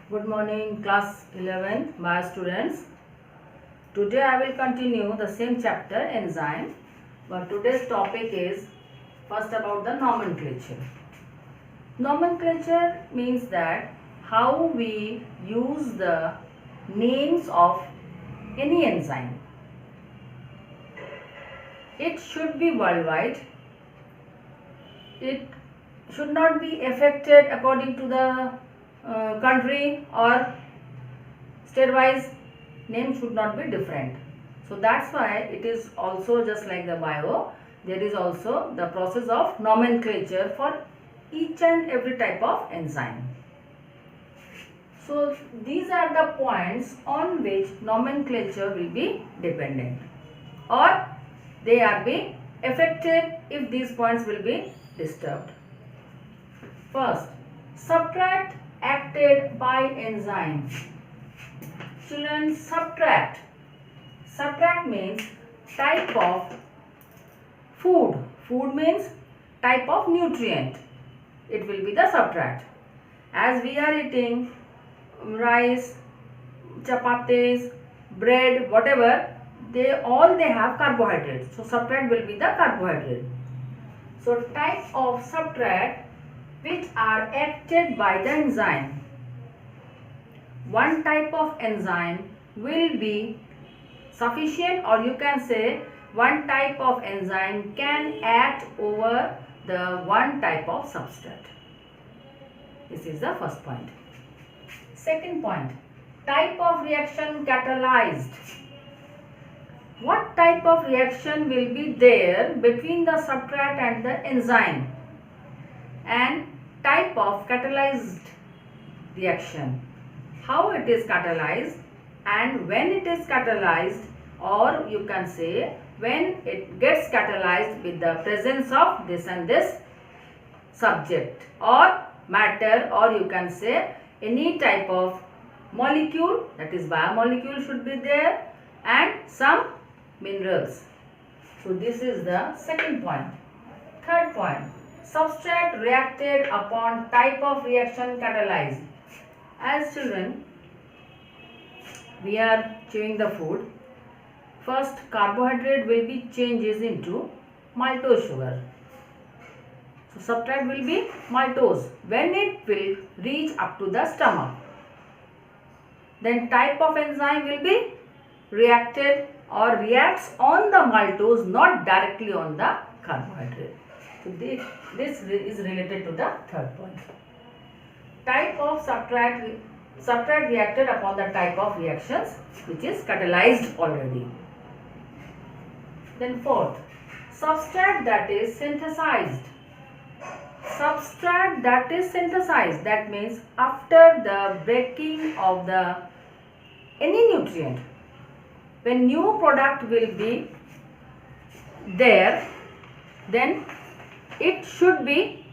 Good morning, class 11 my students. Today I will continue the same chapter enzyme, but today's topic is first about the nomenclature. Nomenclature means that how we use the names of any enzyme. It should be worldwide. It should not be affected according to the country or state wise. Name should not be different. So that's why it is also just like the bio, there is also the process of nomenclature for each and every type of enzyme. So these are the points on which nomenclature will be dependent, or they are being affected if these points will be disturbed. First, subtract acted by enzyme. Children, subtract. Subtract means type of food. Food means type of nutrient. It will be the subtract. As we are eating rice, chapatis, bread, whatever, they have carbohydrates. So subtract will be the carbohydrate. So type of subtract which are acted by the enzyme. One type of enzyme will be sufficient, or you can say one type of enzyme can act over the one type of substrate. This is the first point. Second point, type of reaction catalyzed. What type of reaction will be there between the substrate and the enzyme? And type of catalyzed reaction. How it is catalyzed and when it is catalyzed, or you can say when it gets catalyzed with the presence of this and this subject or matter, or you can say any type of molecule, that is biomolecule should be there, and some minerals. So this is the second point. Third point, substrate reacted upon type of reaction catalyzed. As children, we are chewing the food. First, carbohydrate will be changes into maltose sugar. So substrate will be maltose when it will reach up to the stomach. Then type of enzyme will be reacted or reacts on the maltose, not directly on the carbohydrate. So this is related to the third point. Type of substrate reacted upon the type of reactions which is catalyzed already. Then fourth, substrate that is synthesized. Substrate that is synthesized, that means after the breaking of the any nutrient, when new product will be there, then it should be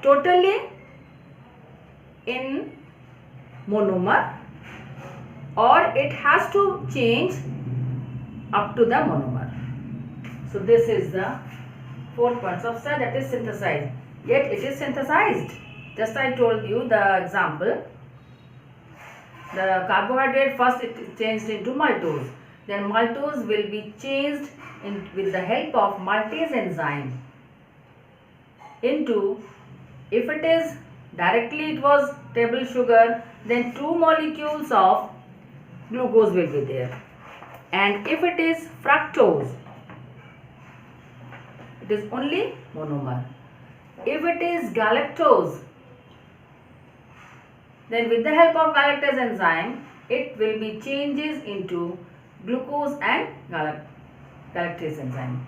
totally in monomer, or it has to change up to the monomer. So this is the fourth point, substrate that is synthesized. Yet it is synthesized. Just I told you the example. The carbohydrate first it is changed into maltose. Then maltose will be changed with the help of maltase enzyme into, if it is directly it was table sugar, then 2 molecules of glucose will be there. And if it is fructose, it is only monomer. If it is galactose, then with the help of galactase enzyme, it will be changes into glucose and galactase enzyme.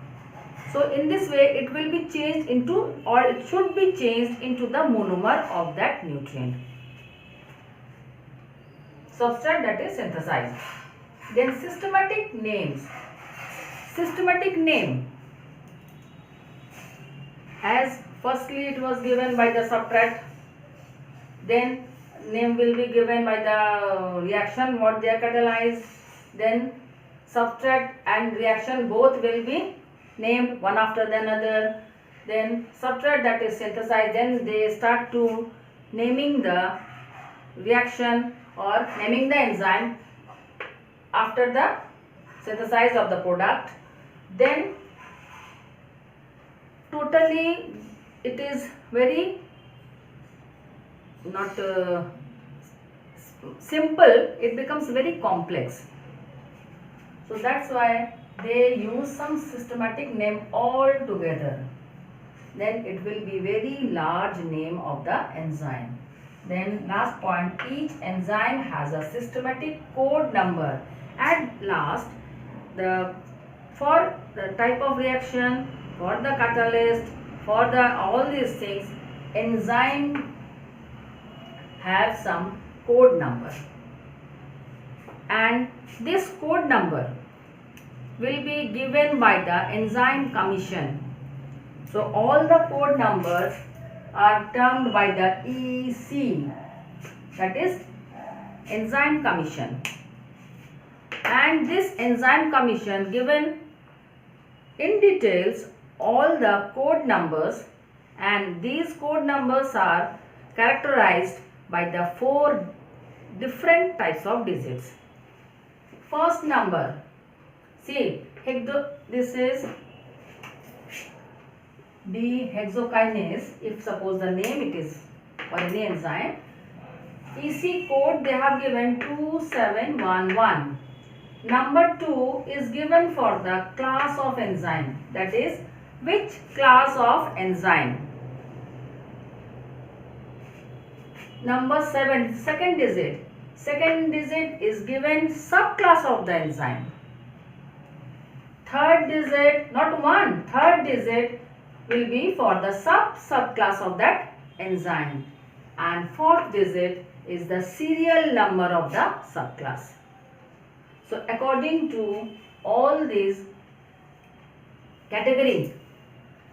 So in this way it will be changed into, or it should be changed into the monomer of that nutrient. Substrate that is synthesized. Then systematic names. Systematic name. As firstly it was given by the substrate, then name will be given by the reaction what they are catalyzed, then substrate and reaction both will be named one after the another. Then substrate that is synthesized, then they start to naming the reaction or naming the enzyme after the synthesis of the product, then totally it is very not simple, it becomes very complex. So that's why they use some systematic name all together. Then it will be very large name of the enzyme. Then last point, each enzyme has a systematic code number. At last, for the type of reaction, for the catalyst, for the all these things, enzyme have some code number, and this code number will be given by the enzyme commission. So all the code numbers are termed by the EC, that is enzyme commission, and this enzyme commission given in details all the code numbers, and these code numbers are characterized by the 4 different types of digits. First number, see, this is dehexokinase, if suppose the name it is for any enzyme. EC code they have given 2711. Number 2 is given for the class of enzyme, that is which class of enzyme. Number 7, second digit is given subclass of the enzyme. Third digit, not one, third digit will be for the subclass of that enzyme, and fourth digit is the serial number of the subclass. So according to all these categories,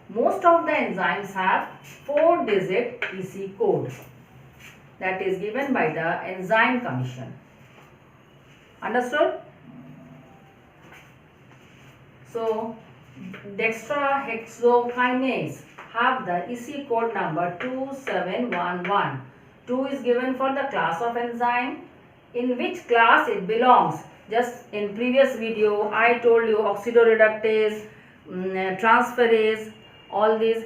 most of the enzymes have 4-digit EC code that is given by the enzyme commission. Understood? So dextrahexokinase have the EC code number 2711. 2 is given for the class of enzyme, in which class it belongs. Just in previous video I told you oxidoreductase, transferase, all these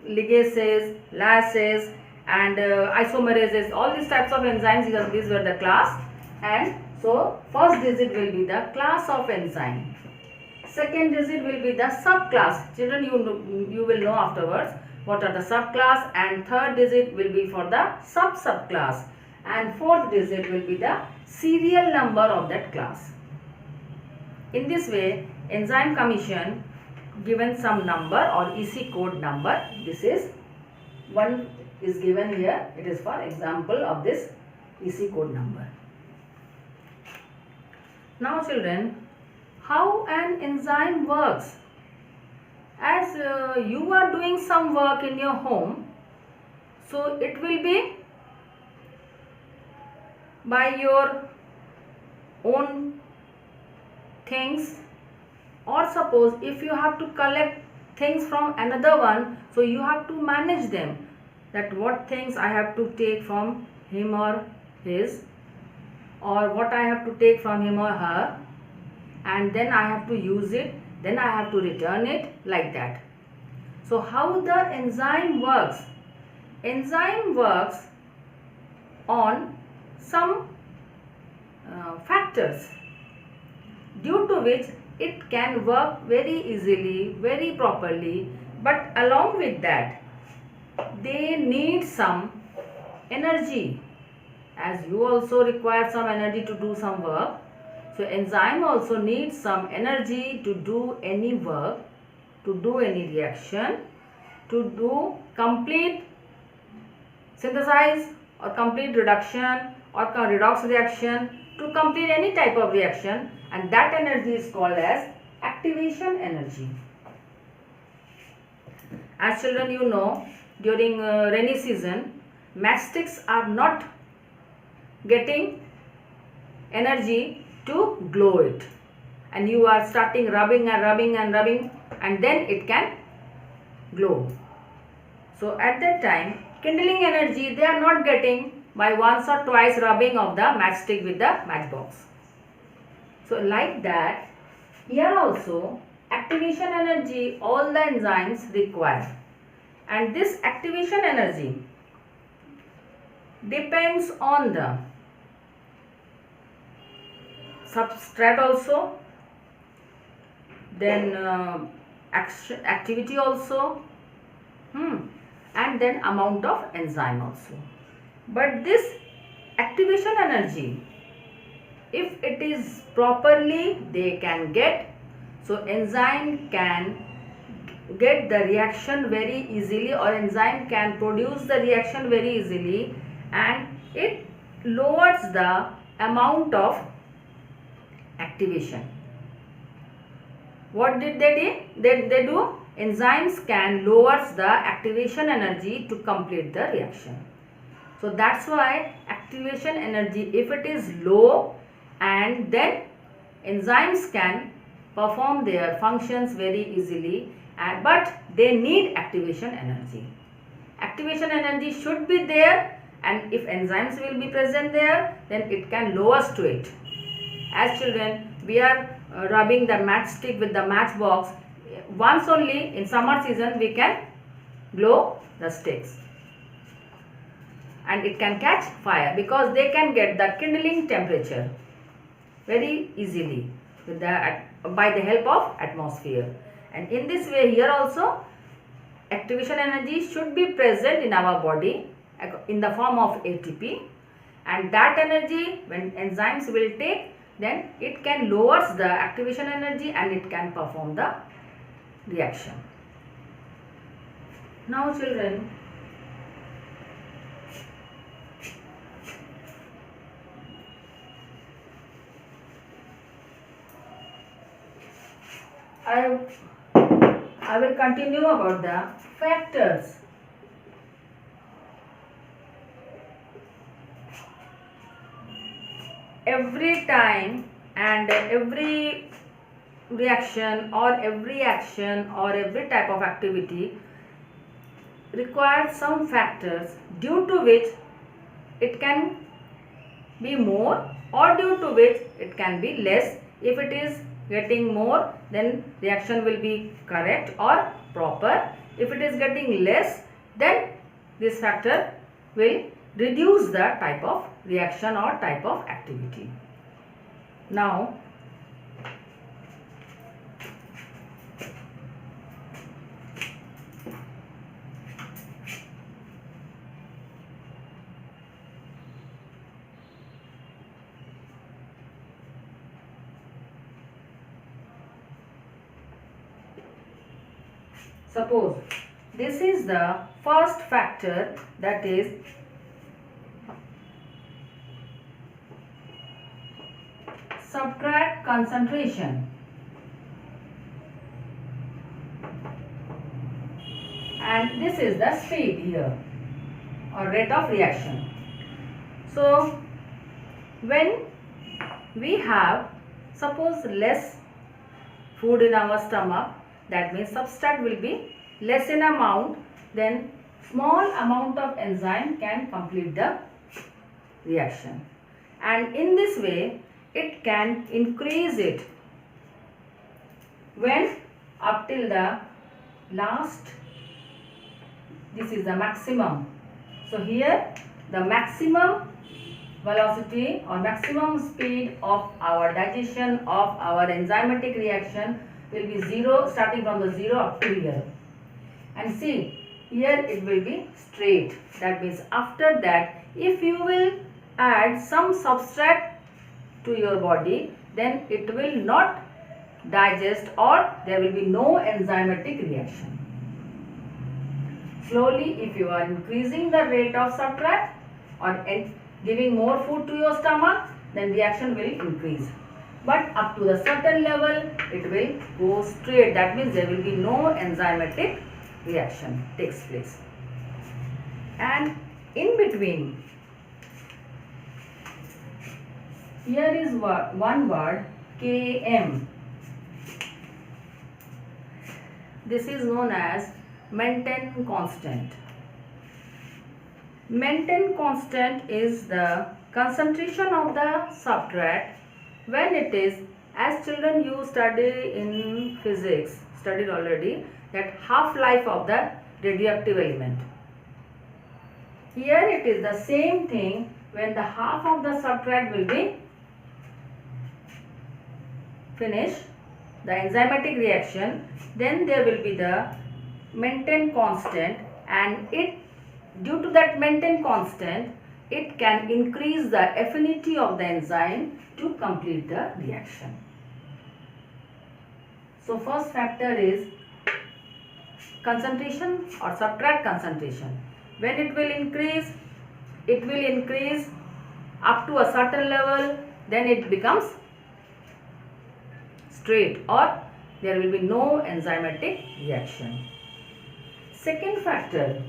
ligases, lysases and isomerases, all these types of enzymes, these were the class, and so first digit will be the class of enzyme. Second digit will be the subclass. Children, you will know afterwards what are the subclass, and third digit will be for the subclass, and fourth digit will be the serial number of that class. In this way, enzyme commission given some number or EC code number. This is one is given here. It is for example of this EC code number. Now children, how an enzyme works? As you are doing some work in your home, so it will be by your own things, or suppose if you have to collect things from another one, so you have to manage them, that what things I have to take from him or his, or what I have to take from him or her, and then I have to use it, then I have to return it, like that. So how the enzyme works? Enzyme works on some factors, due to which it can work very easily, very properly, but along with that they need some energy, as you also require some energy to do some work. So enzyme also needs some energy to do any work, to do any reaction, to do complete synthesis or complete reduction or redox reaction, to complete any type of reaction, and that energy is called as activation energy. As children, you know, during rainy season, matchsticks are not getting energy to glow it, and you are starting rubbing and rubbing and rubbing, and then it can glow. So at that time, kindling energy they are not getting, by once or twice rubbing of the matchstick with the matchbox. So like that, here also activation energy all the enzymes require, and this activation energy depends on the substrate also, then activity also, and then amount of enzyme also. But this activation energy, if it is properly they can get, so enzyme can get the reaction very easily, or enzyme can produce the reaction very easily, and it lowers the amount of activation. What did they do? They do enzymes can lowers the activation energy to complete the reaction. So that's why activation energy, if it is low, and then enzymes can perform their functions very easily, but they need activation energy. Activation energy should be there, and if enzymes will be present there, then it can lowers to it. As children, we are rubbing the matchstick with the matchbox. Once only in summer season we can blow the sticks, and it can catch fire because they can get the kindling temperature very easily with by the help of atmosphere. And in this way, here also activation energy should be present in our body in the form of ATP, and that energy when enzymes will take, then it can lowers the activation energy and it can perform the reaction. Now children, I will continue about the factors. Every time and every reaction or every action or every type of activity requires some factors due to which it can be more or due to which it can be less. If it is getting more, then reaction will be correct or proper. If it is getting less, then this factor will reduce the type of reaction or type of activity. Now, suppose this is the first factor, that is substrate concentration, and this is the speed here or rate of reaction. So when we have suppose less food in our stomach, that means substrate will be less in amount, then small amount of enzyme can complete the reaction, and in this way it can increase it when up till the last, this is the maximum. So here the maximum velocity or maximum speed of our digestion of our enzymatic reaction will be 0, starting from the 0 up to here. And see, here it will be straight. That means after that, if you will add some substrate to your body, then it will not digest or there will be no enzymatic reaction. Slowly, if you are increasing the rate of substrate or giving more food to your stomach, then reaction will increase. But up to a certain level, it will go straight. That means there will be no enzymatic reaction takes place. And in between, here is one word, Km. This is known as maintain constant. Maintain constant is the concentration of the substrate when it is, as children you study in physics, studied already, that half-life of the radioactive element. Here it is the same thing when the half of the substrate will be finished, the enzymatic reaction, then there will be the maintain constant, and it, due to that maintain constant, it can increase the affinity of the enzyme to complete the reaction. So first factor is concentration or substrate concentration. When it will increase up to a certain level, then it becomes straight or there will be no enzymatic reaction. Second factor,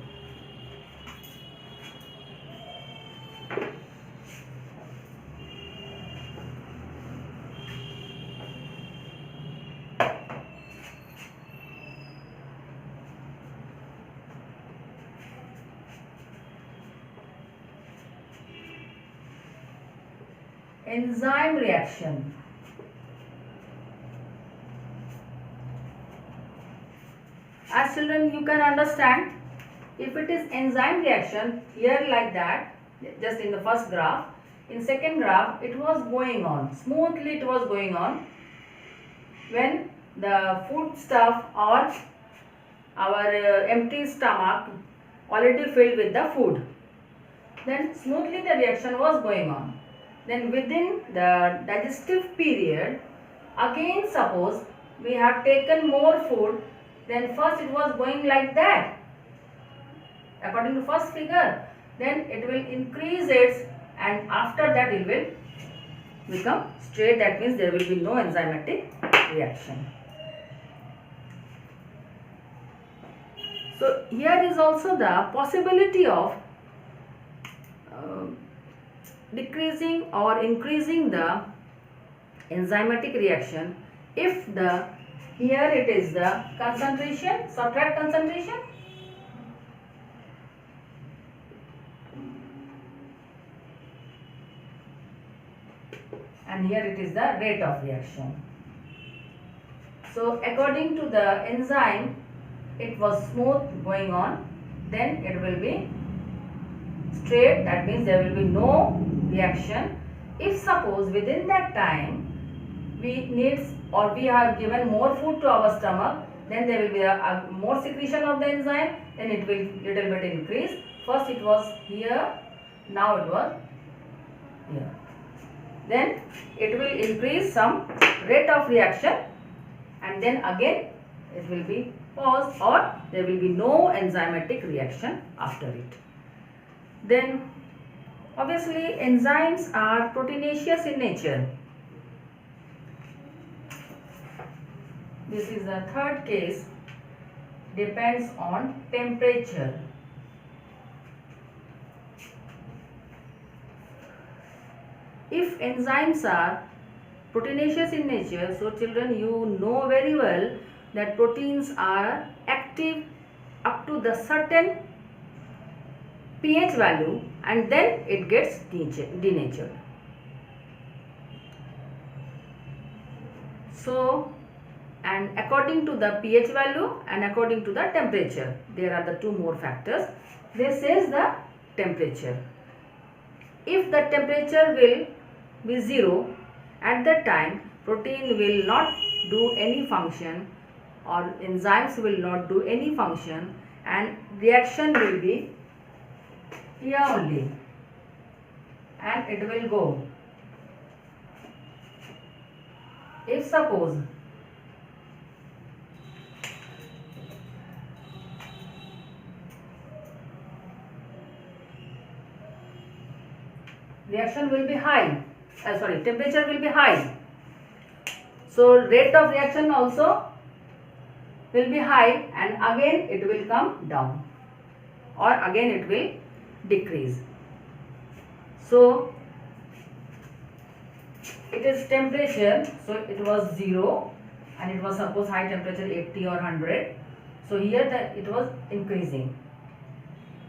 enzyme reaction. As children you can understand, if it is enzyme reaction, here like that, just in the first graph, in second graph it was going on, smoothly it was going on when the food stuff or our empty stomach already filled with the food. Then smoothly the reaction was going on. Then within the digestive period, again suppose we have taken more food, then first it was going like that according to first figure, then it will increase its, and after that it will become straight, that means there will be no enzymatic reaction. So here is also the possibility of decreasing or increasing the enzymatic reaction if the, here it is the concentration, substrate concentration, and here it is the rate of reaction. So according to the enzyme, it was smooth going on, then it will be straight, that means there will be no reaction. If suppose within that time we need or we have given more food to our stomach, then there will be a more secretion of the enzyme, then it will little bit increase. First it was here, now it was here. Then it will increase some rate of reaction, and then again it will be paused or there will be no enzymatic reaction after it. Then obviously enzymes are proteinaceous in nature. This is the third case, depends on temperature. If enzymes are proteinaceous in nature, so children you know very well that proteins are active up to the certain pH value and then it gets denatured. So, and according to the pH value and according to the temperature, there are the two more factors. This is the temperature. If the temperature will be 0, at that time protein will not do any function or enzymes will not do any function and reaction will be here only and it will go. If suppose reaction will be high, temperature will be high, so rate of reaction also will be high and again it will come down or again it will decrease. So it is temperature, so it was 0 and it was suppose high temperature 80 or 100, so here it was increasing.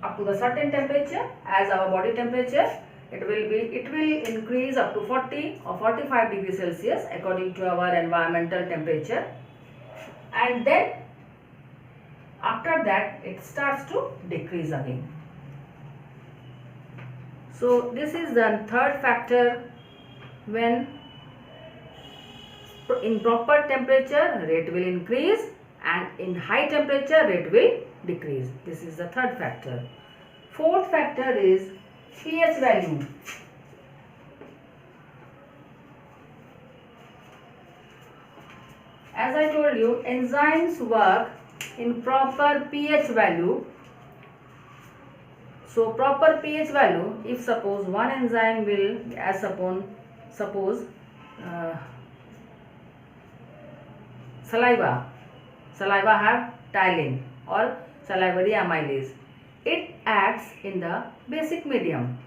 up to the certain temperature as our body temperature. It will increase up to 40 or 45 degrees Celsius according to our environmental temperature, and then after that it starts to decrease again. So this is the third factor. When in proper temperature, rate will increase, and in high temperature, rate will decrease. This is the third factor. Fourth factor is pH value. As I told you, enzymes work in proper pH value. So proper pH value, if suppose one enzyme will, as suppose saliva have ptyalin or salivary amylase. It acts in the basic medium,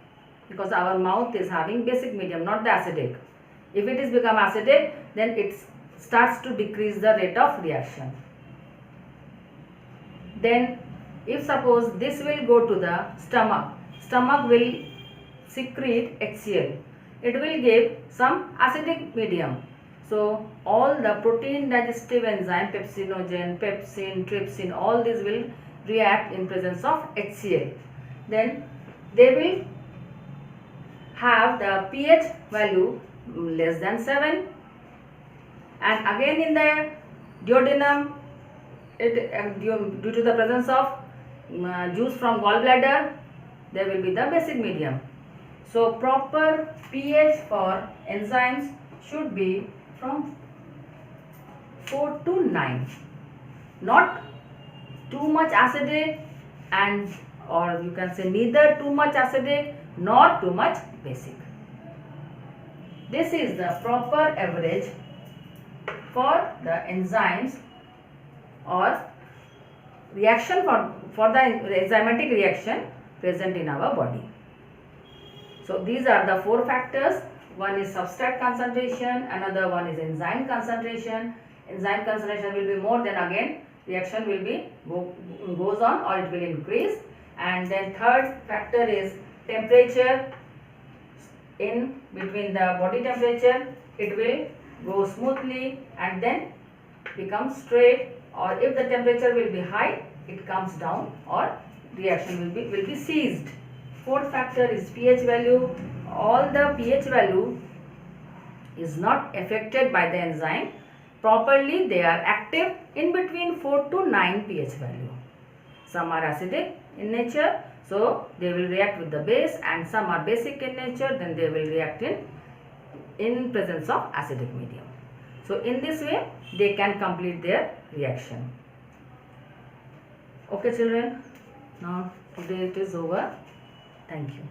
because our mouth is having basic medium, not the acidic. If it is become acidic, then it starts to decrease the rate of reaction. Then if suppose this will go to the stomach will secrete HCl. It will give some acidic medium. So all the protein digestive enzyme, pepsinogen, pepsin, trypsin, all these will react in presence of HCl. Then they will have the pH value less than 7, and again in the duodenum, due to the presence of juice from gallbladder, there will be the basic medium. So proper pH for enzymes should be from 4 to 9, not too much acidic, and or you can say neither too much acidic nor too much basic. This is the proper average for the enzymes or reaction for the enzymatic reaction present in our body. So these are the four factors. One is substrate concentration, another one is enzyme concentration. Enzyme concentration will be more, then again reaction will be goes on or it will increase. And then third factor is temperature. In between the body temperature, it will go smoothly and then become straight, or if the temperature will be high, it comes down or reaction will be ceased. Fourth factor is pH value. All the pH value is not affected by the enzyme. Properly they are active in between 4 to 9 pH value. Some are acidic in nature, so they will react with the base, and some are basic in nature, then they will react in presence of acidic medium. So in this way they can complete their reaction. Okay children, now today it is over. Thank you.